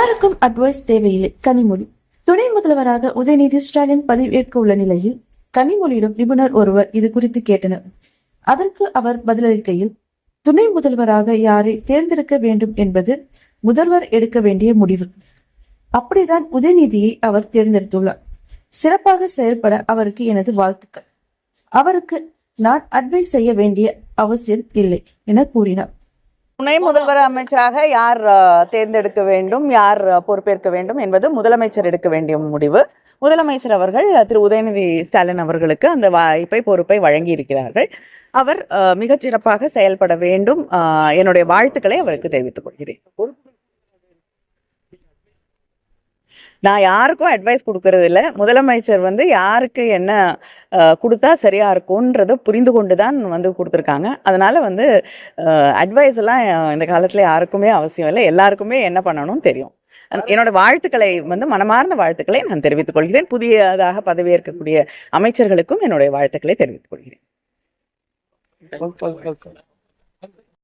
யாருக்கும் அட்வைஸ் தேவையில்லை. கனிமொழி. துணை முதல்வராக உதயநிதி ஸ்டாலின் பதவியேற்க உள்ள நிலையில் கனிமொழியிடம் நிபுணர் ஒருவர் இது குறித்து கேட்டனர். அதற்கு அவர் பதிலளிக்கையில், துணை முதல்வராக யாரை தேர்ந்தெடுக்க வேண்டும் என்பது முதல்வர் எடுக்க வேண்டிய முடிவு. அப்படிதான் உதயநிதியை அவர் தேர்ந்தெடுத்துள்ளார். சிறப்பாக செயல்பட அவருக்கு எனது வாழ்த்துக்கள். அவருக்கு நான் அட்வைஸ் செய்ய வேண்டிய அவசியம் இல்லை என கூறினார். துணை முதல்வர் அமைச்சராக யார் தேர்ந்தெடுக்க வேண்டும், யார் பொறுப்பேற்க வேண்டும் என்பது முதலமைச்சர் எடுக்க வேண்டிய முடிவு. முதலமைச்சர் அவர்கள் திரு உதயநிதி ஸ்டாலின் அவர்களுக்கு அந்த பொறுப்பை வழங்கி இருக்கிறார்கள். அவர் மிகச் சிறப்பாக செயல்பட வேண்டும். என்னுடைய வாழ்த்துக்களை அவருக்கு தெரிவித்துக் கொள்கிறேன். நான் யாருக்கும் அட்வைஸ் கொடுக்கறது இல்லை. முதலமைச்சர் யாருக்கு என்ன கொடுத்தா சரியா இருக்கும்ன்றதை புரிந்து கொண்டு தான் கொடுத்துருக்காங்க. அதனால அட்வைஸ் எல்லாம் இந்த காலத்துல யாருக்குமே அவசியம் இல்லை. எல்லாருக்குமே என்ன பண்ணணும்னு தெரியும். என்னோட வாழ்த்துக்களை மனமார்ந்த வாழ்த்துக்களை நான் தெரிவித்துக் கொள்கிறேன். புதியதாக பதவியேற்கக்கூடிய அமைச்சர்களுக்கும் என்னுடைய வாழ்த்துக்களை தெரிவித்துக் கொள்கிறேன்.